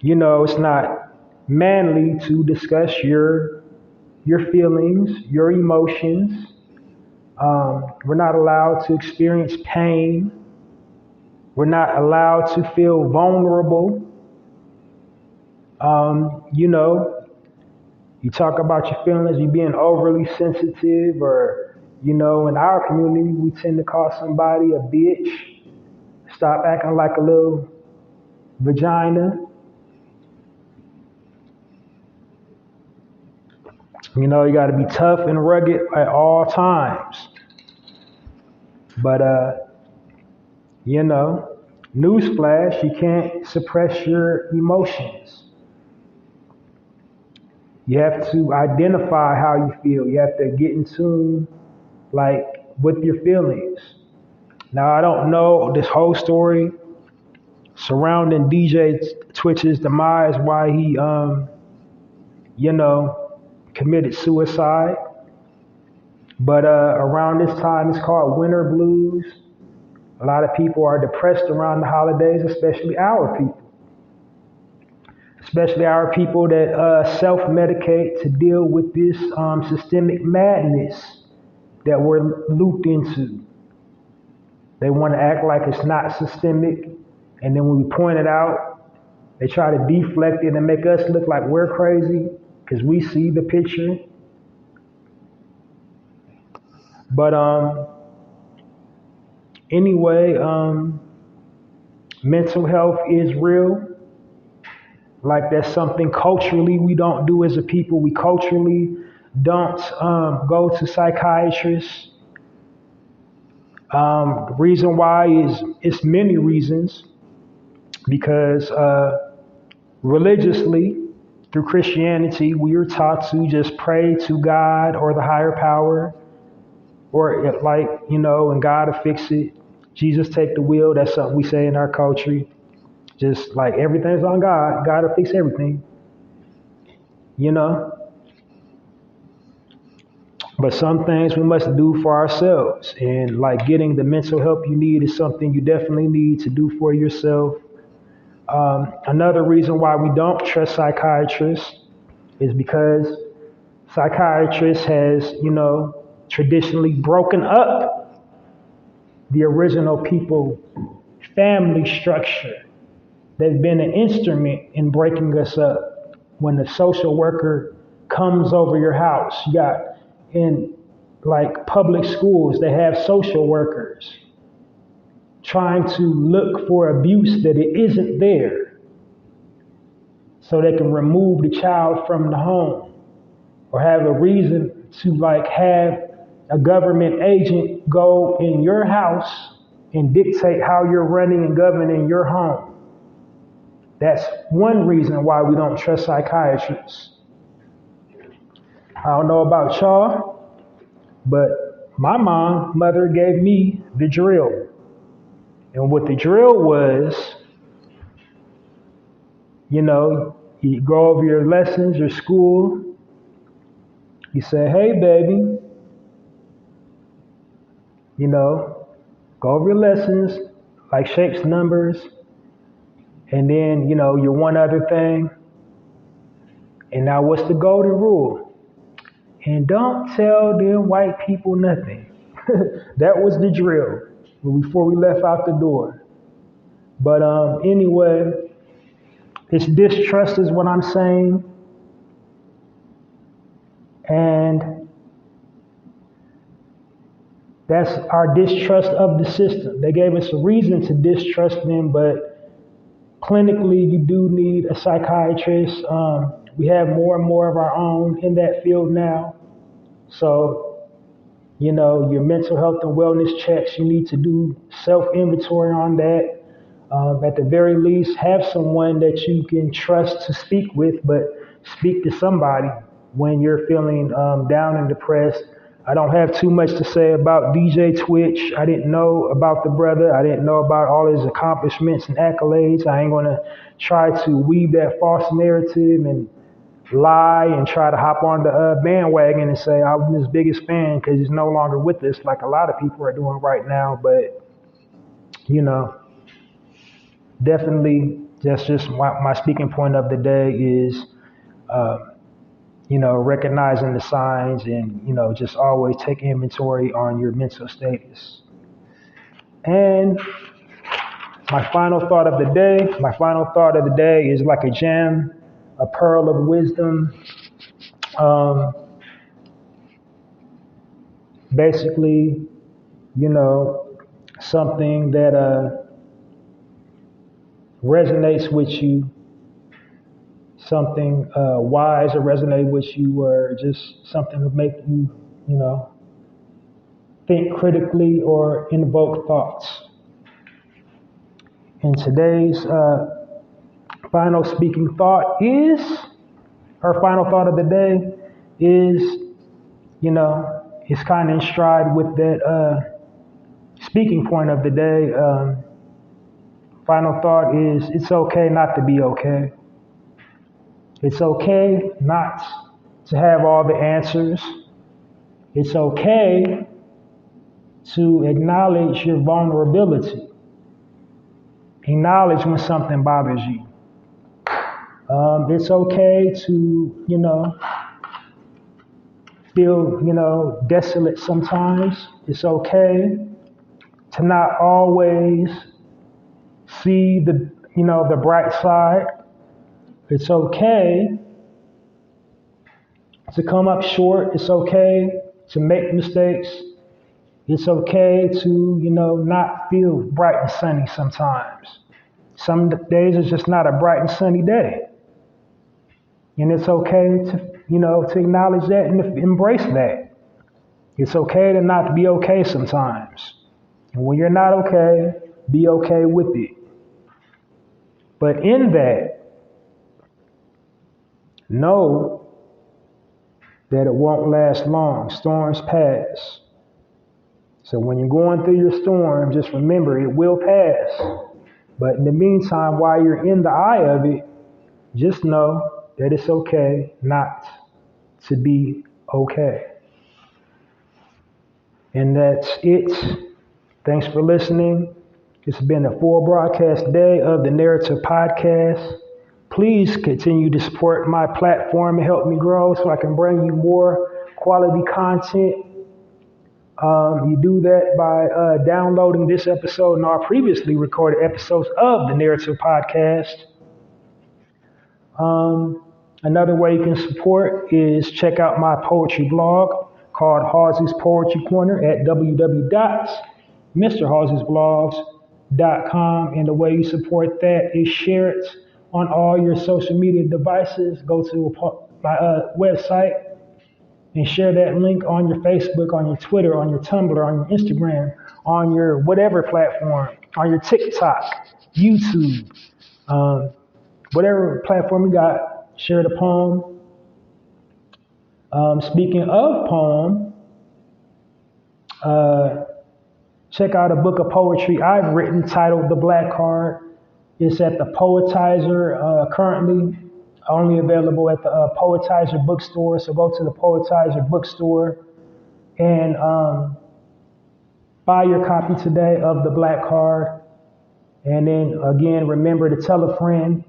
it's not manly to discuss your feelings, your emotions. We're not allowed to experience pain. We're not allowed to feel vulnerable. You talk about your feelings, you being overly sensitive, or, in our community, we tend to call somebody a bitch. Stop acting like a little vagina. You got to be tough and rugged at all times. But, newsflash, you can't suppress your emotions. You have to identify how you feel. You have to get in tune, with your feelings. Now, I don't know this whole story surrounding DJ Twitch's demise, why he, committed suicide. But around this time, it's called winter blues. A lot of people are depressed around the holidays, especially our people. especially our people that self-medicate to deal with this systemic madness that we're looped into. They want to act like it's not systemic, and then when we point it out, they try to deflect it and make us look like we're crazy because we see the picture. But anyway, mental health is real. Like that's something culturally we don't do as a people. We culturally don't go to psychiatrists. The reason why is it's many reasons. Because religiously, through Christianity, we are taught to just pray to God or the higher power, or like, and God will fix it. Jesus take the wheel. That's something we say in our culture. Just like everything's on God. God will fix everything. But some things we must do for ourselves. And like getting the mental help you need is something you definitely need to do for yourself. Another reason why we don't trust psychiatrists is because psychiatrists has, traditionally broken up the original people family structure. They've been an instrument in breaking us up. When the social worker comes over your house, you got in like public schools, they have social workers trying to look for abuse that it isn't there so they can remove the child from the home, or have a reason to like have a government agent go in your house and dictate how you're running and governing your home. That's one reason why we don't trust psychiatrists. I don't know about y'all, but my mother gave me the drill. And what the drill was, you go over your lessons, your school. You say, hey, baby, go over your lessons, like shapes, numbers, and then, your one other thing. And now what's the golden rule? And don't tell them white people nothing. That was the drill before we left out the door. But anyway, it's distrust is what I'm saying. And that's our distrust of the system. They gave us a reason to distrust them, but clinically you do need a psychiatrist. We have more and more of our own in that field now. So, your mental health and wellness checks, you need to do self-inventory on that. At the very least, have someone that you can trust to speak with, but speak to somebody when you're feeling down and depressed. I don't have too much to say about DJ Twitch. I didn't know about the brother. I didn't know about all his accomplishments and accolades. I ain't going to try to weave that false narrative and lie and try to hop on the bandwagon and say I'm his biggest fan because he's no longer with us like a lot of people are doing right now. But, definitely that's just my speaking point of the day is, recognizing the signs and, just always take inventory on your mental status. And my final thought of the day is like a gem, a pearl of wisdom. Basically, something that resonates with you, something wise or resonate with you, or just something to make you, think critically or invoke thoughts. And today's final thought of the day is, it's kind of in stride with that speaking point of the day. Final thought is, it's okay not to be okay. It's okay not to have all the answers. It's okay to acknowledge your vulnerability. Acknowledge when something bothers you. It's okay to, feel, desolate sometimes. It's okay to not always see the bright side. It's okay to come up short. It's okay to make mistakes. It's okay to, not feel bright and sunny sometimes. Some days it's just not a bright and sunny day. And it's okay to acknowledge that and embrace that. It's okay to not be okay sometimes. And when you're not okay, be okay with it. But in that, know that it won't last long. Storms pass. So when you're going through your storm, just remember it will pass. But in the meantime, while you're in the eye of it, just know that it's okay not to be okay. And that's it. Thanks for listening. It's been a full broadcast day of the Narrative Podcast. Please continue to support my platform and help me grow so I can bring you more quality content. You do that by downloading this episode and our previously recorded episodes of the Narrative Podcast. Another way you can support is check out my poetry blog called Halsey's Poetry Corner at www.mrhalseysblogs.com. And the way you support that is share it on all your social media devices. Go to my website and share that link on your Facebook, on your Twitter, on your Tumblr, on your Instagram, on your whatever platform, on your TikTok, YouTube, whatever platform you got. Share the poem. Speaking of poem, check out a book of poetry I've written titled The Black Card. It's at the Poetizer, currently only available at the Poetizer bookstore. So go to the Poetizer bookstore and buy your copy today of The Black Card. And then again, remember to tell a friend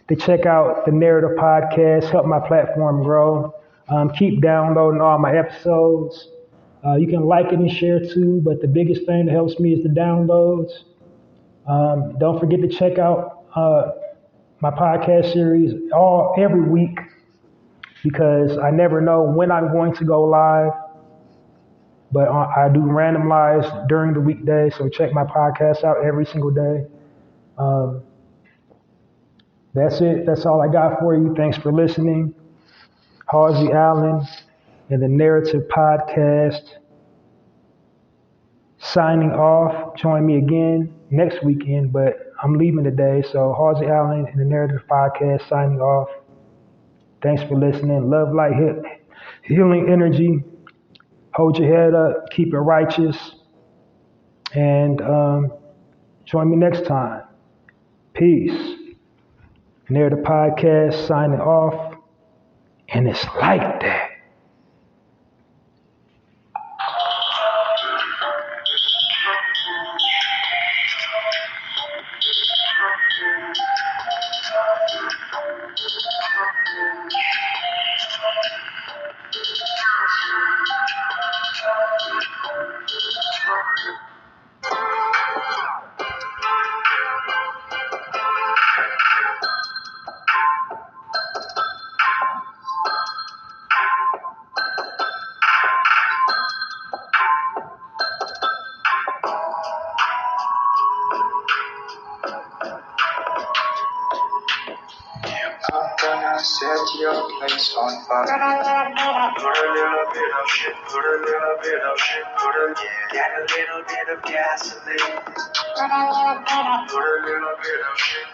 to check out the Narrative Podcast, help my platform grow. Keep downloading all my episodes. You can like it and share too, but the biggest thing that helps me is the downloads. Don't forget to check out my podcast series every week because I never know when I'm going to go live. But I do random lives during the weekday, so check my podcast out every single day. That's it. That's all I got for you. Thanks for listening. Halsey Allen and the Narrative Podcast signing off. Join me again next weekend, but I'm leaving today. So Halsey Allen and the Narrative Podcast signing off. Thanks for listening. Love, light, healing energy. Hold your head up. Keep it righteous. And join me next time. Peace. Narrative Podcast signing off. And it's like that. Set your place on fire. Put a little bit of shit, put a little bit of shit, get a little bit of gasoline. Put a little bit of shit,